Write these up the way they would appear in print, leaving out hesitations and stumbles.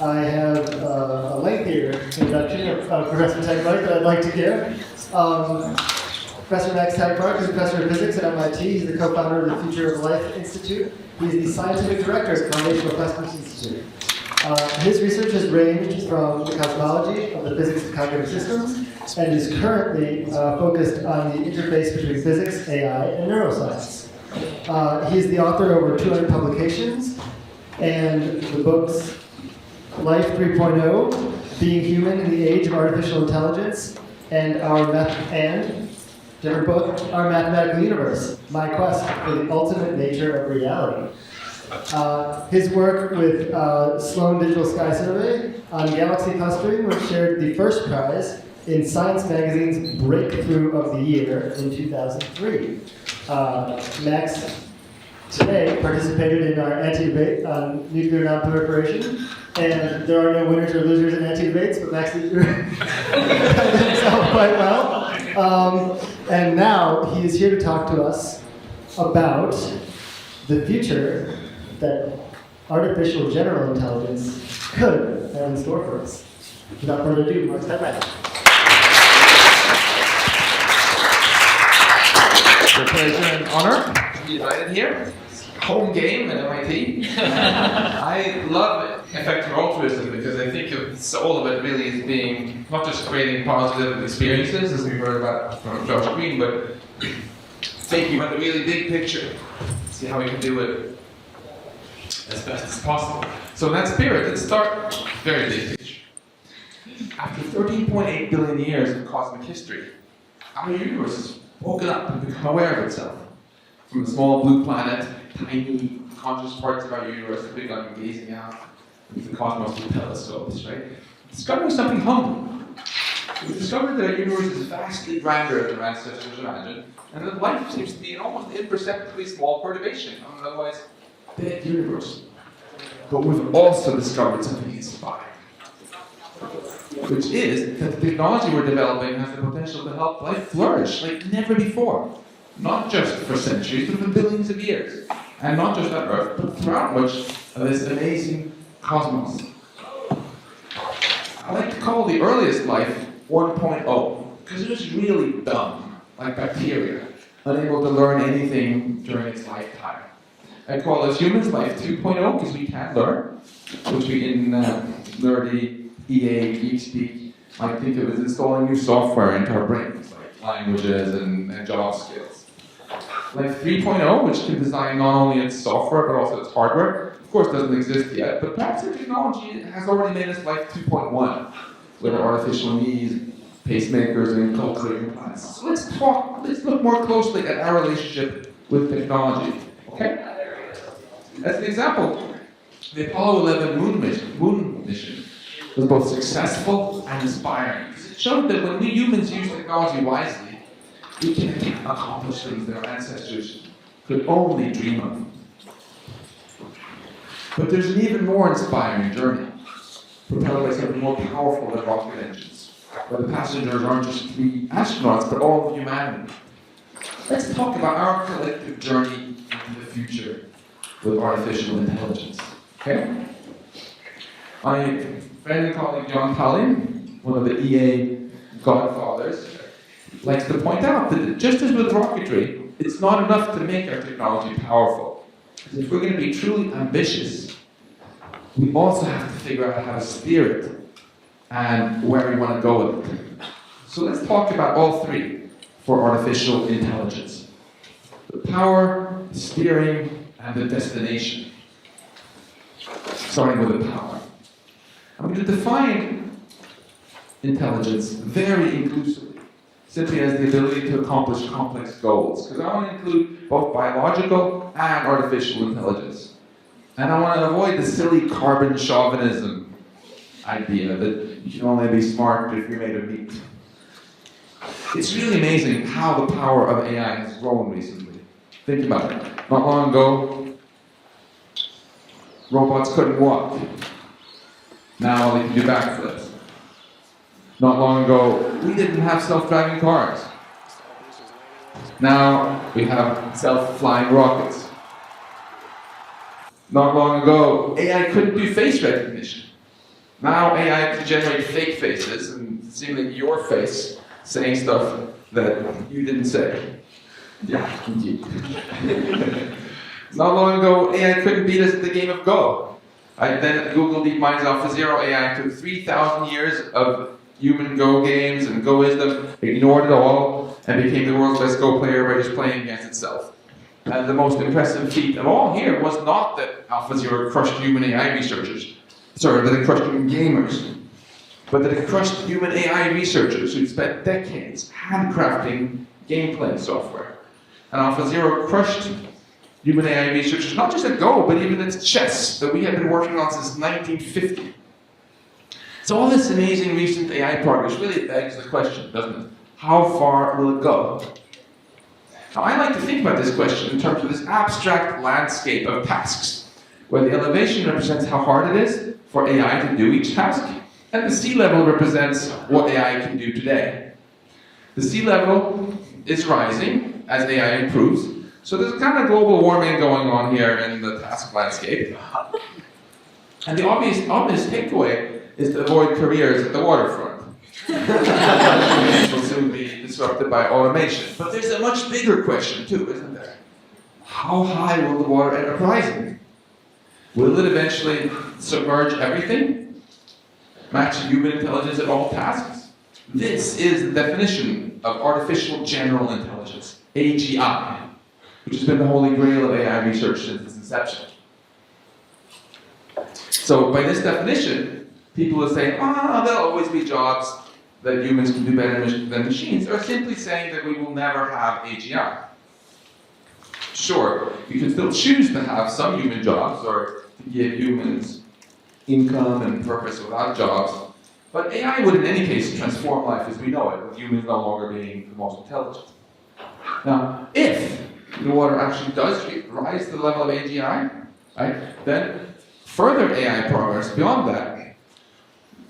I have a lengthier introduction of Professor Tegmark that I'd like to give. Professor Max Tegmark is a professor of physics at MIT. He's the co-founder of the Future of Life Institute. He's the scientific director at the Foundational Questions Institute. His research has ranged from the cosmology of the physics of cognitive systems and is currently focused on the interface between physics, AI, and neuroscience. He's the author of over 200 publications and the books Life 3.0, Being Human in the Age of Artificial Intelligence, and Our Mathematical Universe, My Quest for the Ultimate Nature of Reality. His work with Sloan Digital Sky Survey on galaxy clustering was shared the first prize in Science Magazine's Breakthrough of the Year in 2003. Max today participated in our anti-debate on nuclear non-proliferation, and there are no winners or losers in anti-debates, but Max did himself quite well. And now he is here to talk to us about the future that artificial general intelligence could have in store for us. Without further ado, Mark Tegmark. It's a pleasure and honor to be invited here. Home game at MIT. I love effective altruism because I think it's all of it really is being not just creating positive experiences, as we heard about from Josh Green, but thinking about the really big picture. See how we can do it as best as possible. So in that spirit, let's start very big picture. After 13.8 billion years of cosmic history, our universe has woken up and become aware of itself. From a small blue planet, tiny conscious parts of our universe have begun gazing out into the cosmos with telescopes, right? Discovering something humbling. We've discovered that our universe is vastly grander than our ancestors imagined, and that life seems to be an almost imperceptibly small perturbation on an otherwise dead universe. But we've also discovered something inspiring, which is that the technology we're developing has the potential to help life flourish like never before. Not just for centuries, but for billions of years. And not just on Earth, but throughout much of this amazing cosmos. I like to call the earliest life 1.0, because it was really dumb, like bacteria, unable to learn anything during its lifetime. I call this humans life 2.0, because we can learn, which we in nerdy EAGx speak might think of as installing new software into our brains, like languages and job skills. Life 3.0, which can design not only its software but also its hardware, of course doesn't exist yet, but perhaps the technology has already made us life 2.1, with artificial knees, pacemakers, and cochlear implants. So let's look more closely at our relationship with technology, okay? As an example, the Apollo 11 moon mission was both successful and inspiring, because it showed that when we humans use technology wisely, we can accomplish things that our ancestors could only dream of. But there's an even more inspiring journey, propelled by something more powerful than rocket engines, where the passengers aren't just 3 astronauts, but all of humanity. Let's talk about our collective journey into the future with artificial intelligence, okay? My friend and colleague John Talley, one of the EA godfathers, likes to point out that just as with rocketry, it's not enough to make our technology powerful. If we're going to be truly ambitious, we also have to figure out how to steer it and where we want to go with it. So let's talk about all 3 for artificial intelligence. The power, the steering, and the destination. Starting with the power. I'm going to define intelligence very inclusively, simply as the ability to accomplish complex goals, because I want to include both biological and artificial intelligence. And I want to avoid the silly carbon chauvinism idea that you can only be smart if you're made of meat. It's really amazing how the power of AI has grown recently. Think about it. Not long ago, robots couldn't walk. Now they can do backflips. Not long ago, we didn't have self-driving cars. Now we have self-flying rockets. Not long ago, AI couldn't do face recognition. Now AI can generate fake faces and simulate your face saying stuff that you didn't say. Yeah, indeed. Not long ago, AI couldn't beat us at the game of Go. Then Google DeepMind's AlphaZero AI took 3,000 years of human Go games and Go wisdom, ignored it all, and became the world's best Go player by just playing against itself. And the most impressive feat of all here was not that AlphaZero crushed human AI researchers, that it crushed human gamers, but that it crushed human AI researchers who'd spent decades handcrafting game-playing software. And AlphaZero crushed human AI researchers, not just at Go, but even at chess that we have been working on since 1950. So all this amazing recent AI progress really begs the question, doesn't it? How far will it go? Now, I like to think about this question in terms of this abstract landscape of tasks, where the elevation represents how hard it is for AI to do each task, and the sea level represents what AI can do today. The sea level is rising as AI improves, so there's a kind of global warming going on here in the task landscape. And the obvious takeaway is to avoid careers at the waterfront. Which will soon be disrupted by automation. But there's a much bigger question too, isn't there? How high will the water end up rising? Will it eventually submerge everything? Match human intelligence at all tasks? This is the definition of artificial general intelligence, AGI, which has been the holy grail of AI research since its inception. So by this definition, people will say, there'll always be jobs that humans can do better than machines, or simply saying that we will never have AGI. Sure, you can still choose to have some human jobs, or to give humans income and purpose without jobs, but AI would in any case transform life as we know it, with humans no longer being the most intelligent. Now, if the water actually does rise to the level of AGI, right, then further AI progress beyond that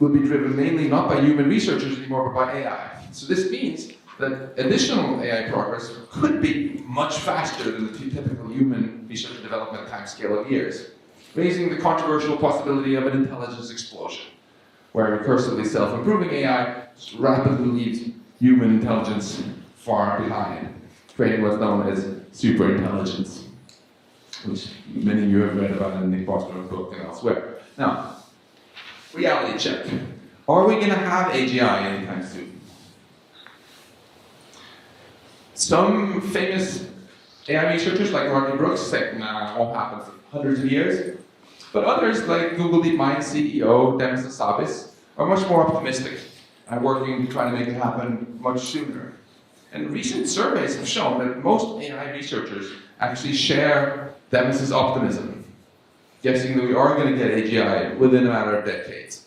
will be driven mainly not by human researchers anymore, but by AI. So this means that additional AI progress could be much faster than the typical human research and development timescale of years, raising the controversial possibility of an intelligence explosion, where recursively self-improving AI rapidly leaves human intelligence far behind, creating what's known as superintelligence, which many of you have read about in Nick Bostrom's book and elsewhere. Now, reality check. Are we going to have AGI anytime soon? Some famous AI researchers like Rodney Brooks say, it won't happen for hundreds of years. But others, like Google DeepMind CEO Demis Hassabis, are much more optimistic and working to try to make it happen much sooner. And recent surveys have shown that most AI researchers actually share Demis's optimism, guessing that we are going to get AGI within a matter of decades.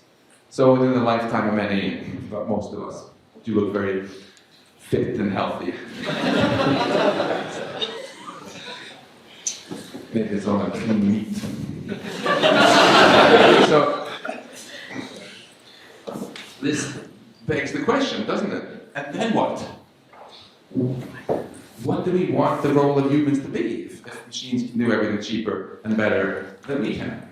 So within the lifetime of many, but most of us, do look very fit and healthy. Maybe it's on a clean meat. So this begs the question, doesn't it? And then what? What do we want the role of humans to be if machines can do everything cheaper and better than we can?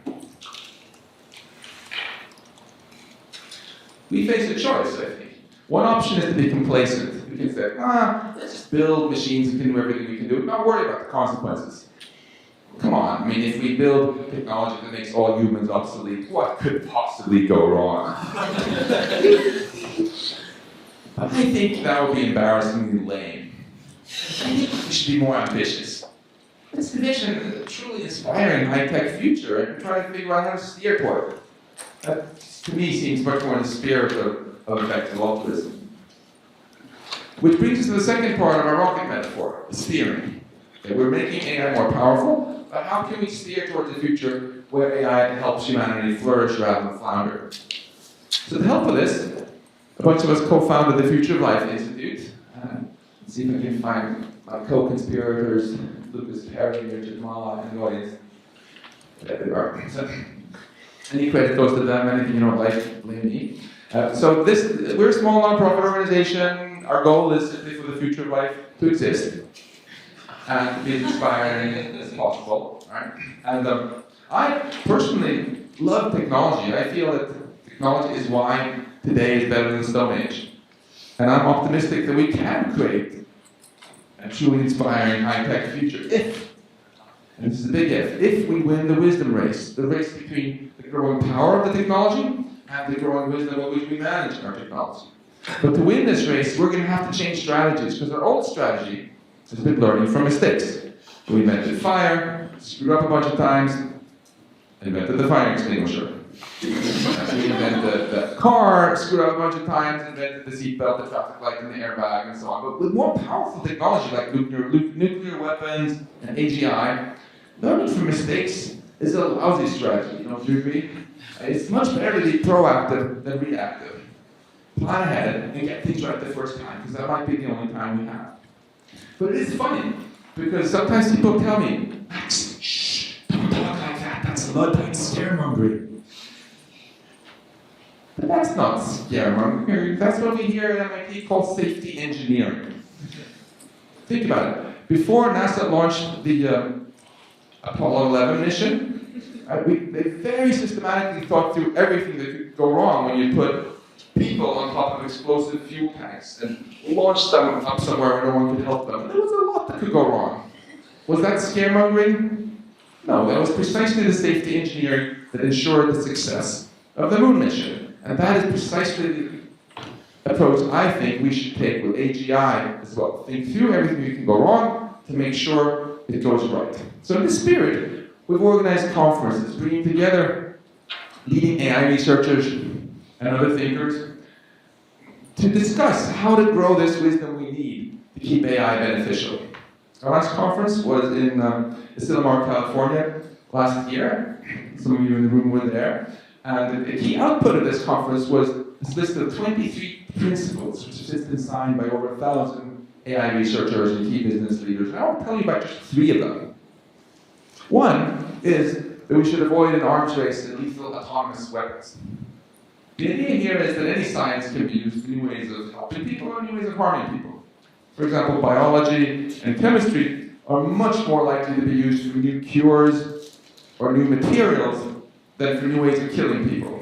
We face a choice, I think. One option is to be complacent. We can say, let's just build machines that can do everything we can do, not worry about the consequences. Come on, I mean, if we build technology that makes all humans obsolete, what could possibly go wrong? But I think that would be embarrassingly lame. I think we should be more ambitious. Let's envision a truly inspiring high-tech future and try to figure out how to steer toward it. That, to me, seems much more in the spirit of effective altruism. Which brings us to the second part of our rocket metaphor, steering. Okay, we're making AI more powerful, but how can we steer towards a future where AI helps humanity flourish rather than flounder? So to help with this, a bunch of us co-founded the Future of Life Institute. Let's see if I can find my co-conspirators, Lucas Perry and Richard Mala in the audience. There they are. So, any credit goes to them, anything you don't like, blame me. So we're a small non-profit organization. Our goal is simply for the Future of Life to exist and to be as inspiring as possible. Right? And I personally love technology. I feel that Technology is why today is better than the Stone Age. And I'm optimistic that we can create a truly inspiring high-tech future if, and this is a big if we win the wisdom race, the race between the growing power of the technology and the growing wisdom with which we manage our technology. But to win this race, we're going to have to change strategies, because our old strategy has been learning from mistakes. We invented fire, screwed up a bunch of times, invented the fire extinguisher. We invented the car, screwed up a bunch of times, invented the seatbelt, the traffic light, and the airbag, and so on. But with more powerful technology like nuclear weapons and AGI, learning from mistakes is a lousy strategy, don't you agree? It's much better to be proactive than reactive. Plan ahead and get things right the first time, because that might be the only time we have. But it is funny, because sometimes people tell me, Max, shh, don't talk like that, that's Luddite scaremongering. But that's not scaremongering, that's what we hear at MIT called safety engineering. Think about it. Before NASA launched the Apollo 11 mission, they very systematically thought through everything that could go wrong when you put people on top of explosive fuel tanks and launched them up somewhere where no one could help them. There was a lot that could go wrong. Was that scaremongering? No, that was precisely the safety engineering that ensured the success of the moon mission. And that is precisely the approach I think we should take with AGI as well. Think through everything that can go wrong to make sure it goes right. So in this spirit, we've organized conferences bringing together leading AI researchers and other thinkers to discuss how to grow this wisdom we need to keep AI beneficial. Our last conference was in Tegmark, California last year. Some of you in the room were there. And the key output of this conference was this list of 23 principles, which has just been signed by over 1,000 AI researchers and key business leaders. And I want to tell you about just 3 of them. One is that we should avoid an arms race in lethal autonomous weapons. The idea here is that any science can be used for new ways of helping people or new ways of harming people. For example, biology and chemistry are much more likely to be used for new cures or new materials than for new ways of killing people.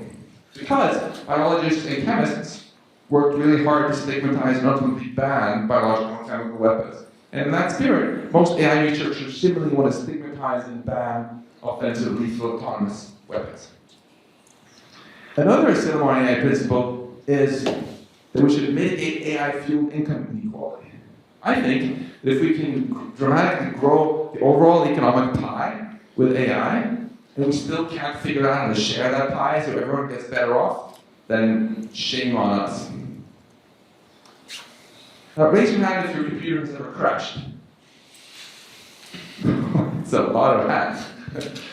Because biologists and chemists worked really hard to stigmatize and ultimately ban biological and chemical weapons. And in that spirit, most AI researchers similarly want to stigmatize and ban offensive lethal autonomous weapons. Another similar AI principle is that we should mitigate AI-fueled income inequality. I think that if we can dramatically grow the overall economic pie with AI, and we still can't figure out how to share that pie so everyone gets better off, then shame on us. Now, raise your hand if your computer has ever crashed. It's a lot of hands.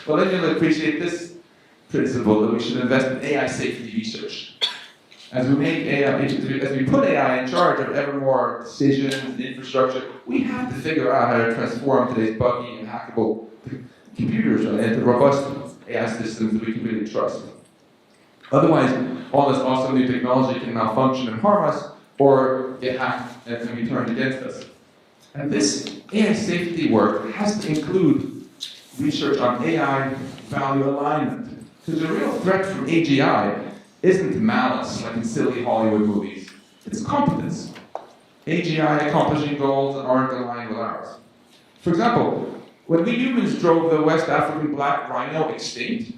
Well, then you'll appreciate this principle that we should invest in AI safety research. As we put AI in charge of ever more decisions and infrastructure, we have to figure out how to transform today's buggy and hackable computers into robust AI systems that we can really trust. Otherwise, all this awesome new technology can malfunction and harm us, or get hacked and be turned against us. And this AI safety work has to include research on AI value alignment. Because the real threat from AGI isn't malice like in silly Hollywood movies. It's competence. AGI accomplishing goals that aren't aligned with ours. For example, when we humans drove the West African black rhino extinct,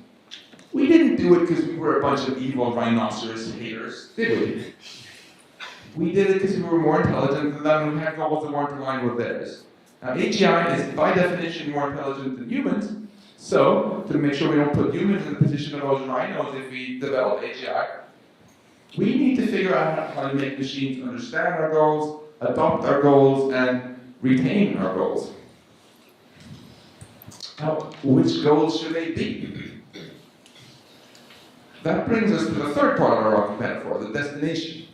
we didn't do it because we were a bunch of evil rhinoceros haters, did we? We did it because we were more intelligent than them and we had goals that weren't aligned with theirs. Now, AGI is by definition more intelligent than humans, so to make sure we don't put humans in the position of those rhinos if we develop AGI, we need to figure out how to make machines understand our goals, adopt our goals, and retain our goals. Now, which goals should they be? That brings us to the third part of our rocket metaphor, the destination.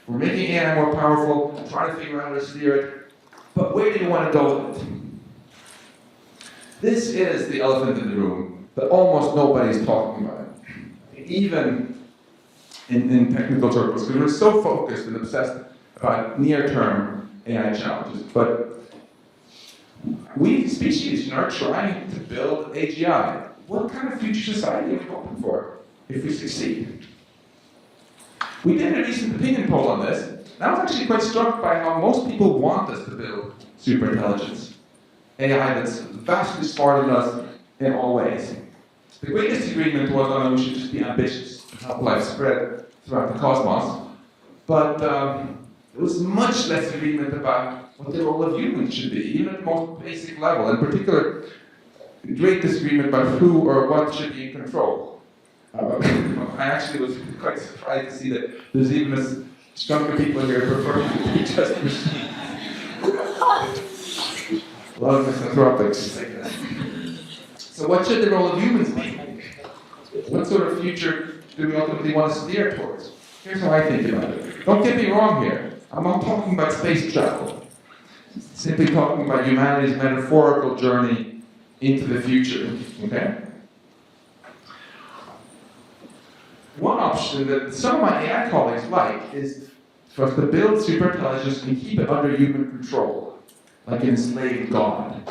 We're making AI more powerful, trying to figure out how to steer it, but where do you want to go with it? This is the elephant in the room that almost nobody's talking about, even in technical circles, because we're so focused and obsessed about near-term AI challenges. But we, species, are trying to build AGI. What kind of future society are we hoping for? if we succeed. We did a recent opinion poll on this, and I was actually quite struck by how most people want us to build superintelligence. AI that's vastly smarter than us in all ways. The greatest agreement was on we should just be ambitious and have life spread throughout the cosmos. But there was much less agreement about what the role of humans should be, even at the most basic level. In particular, great disagreement about who or what should be in control. I actually was quite surprised to see that there's even a stronger people here preferring to be just machines. A lot of misanthropics. So what should the role of humans be? What sort of future do we ultimately want to steer towards? Here's how I think about it. Don't get me wrong here. I'm not talking about space travel. Simply talking about humanity's metaphorical journey into the future. Okay? One option that some of my AI colleagues like is for us to build superintelligence and keep it under human control, like an enslaved god.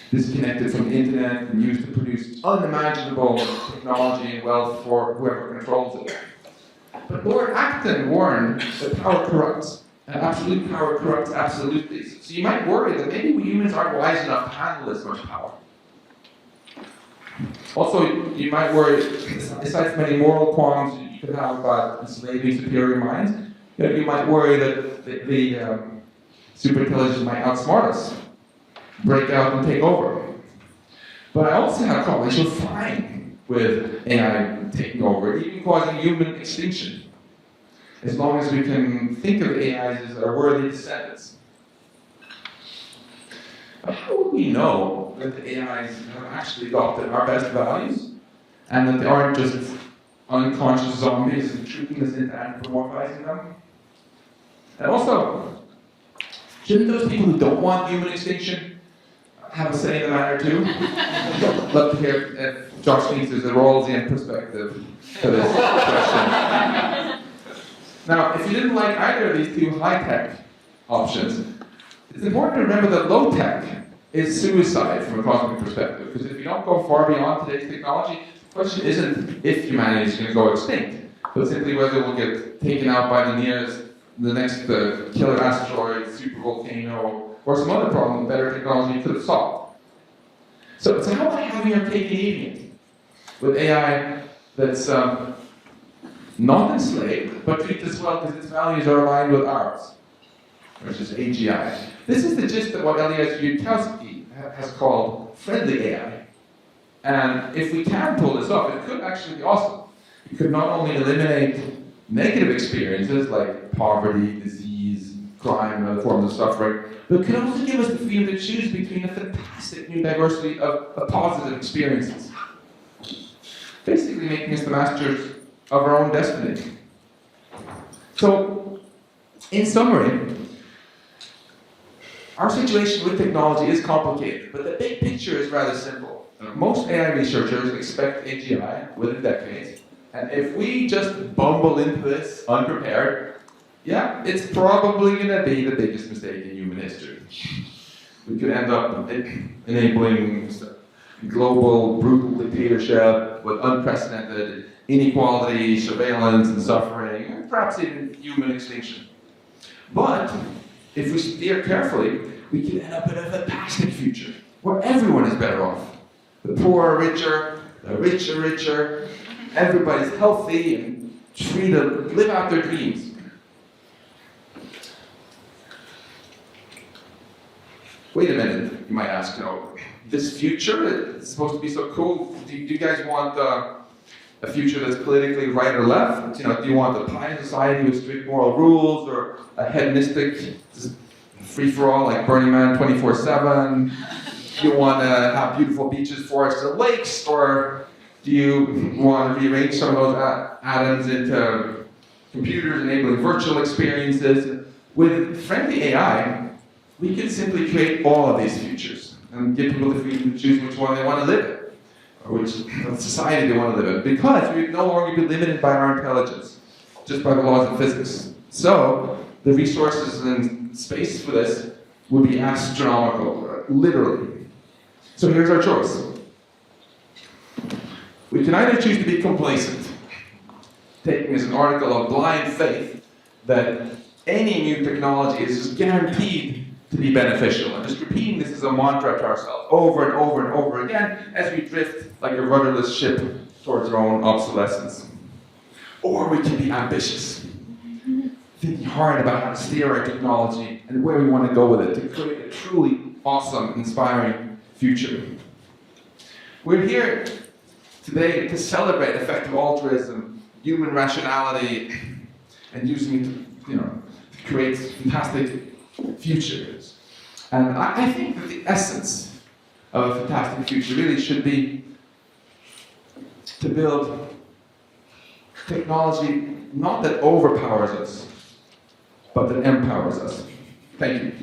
Disconnected from the internet and used to produce unimaginable technology and wealth for whoever controls it. But Lord Acton warned that power corrupts, and absolute power corrupts absolutely. So you might worry that maybe we humans aren't wise enough to handle this much power. Also, you might worry, besides many moral qualms you could have about enslaving superior minds, you might worry that the superintelligence might outsmart us, break out and take over. But I also have colleagues who are fine with AI taking over, even causing human extinction, as long as we can think of AIs as our worthy descendants. But how would we know that the AIs have actually adopted our best values, and that they aren't just unconscious zombies and tricking us into anthropomorphizing them? And also, shouldn't those people who don't want human extinction have a say in the matter too? I'd love to hear if Josh thinks there's a Rawlsian perspective to this question. Now, if you didn't like either of these two high-tech options, it's important to remember that low-tech is suicide from a cosmic perspective, because if you don't go far beyond today's technology, the question isn't if humanity is going to go extinct, but simply whether we'll get taken out by the next killer asteroid, supervolcano, or some other problem that better technology could have solved. So it's how about having our cake and eating it with AI that's not enslaved, but treated as well because its values are aligned with ours, which is AGI. This is the gist of what EAGxBoston has called friendly AI. And if we can pull this off, it could actually be awesome. It could not only eliminate negative experiences like poverty, disease, crime, and other forms of suffering, but it could also give us the freedom to choose between a fantastic new diversity of positive experiences. Basically making us the masters of our own destiny. So, in summary, our situation with technology is complicated, but the big picture is rather simple. Most AI researchers expect AGI within decades, and if we just bumble into this unprepared, yeah, it's probably going to be the biggest mistake in human history. We could end up enabling global brutal dictatorship with unprecedented inequality, surveillance, and suffering, and perhaps even human extinction. But if we steer carefully, we can end up in a fantastic future where everyone is better off. The poor are richer, the rich are richer, everybody's healthy and free to live out their dreams. Wait a minute, you might ask, this future is supposed to be so cool. Do you guys want a future that's politically right or left? Do you want a pie society with strict moral rules, or a hedonistic free-for-all like Burning Man 24/7? Do you want to have beautiful beaches, forests, and lakes, or do you want to rearrange some of those atoms into computers enabling virtual experiences? With friendly AI, we can simply create all of these futures and give people the freedom to choose which one they want to live in, or which society they want to live in, because we would no longer be limited by our intelligence, just by the laws of physics. So, the resources and space for this would be astronomical, literally. So here's our choice. We can either choose to be complacent, taking as an article of blind faith that any new technology is just guaranteed to be beneficial, and just repeating this as a mantra to ourselves over and over and over again as we drift like a rudderless ship towards our own obsolescence. Or we can be ambitious, thinking hard about how to steer our technology and where we want to go with it to create a truly awesome, inspiring future. We're here today to celebrate effective altruism, human rationality, and using it to create fantastic futures. And I think that the essence of a fantastic future really should be to build technology not that overpowers us, but that empowers us. Thank you.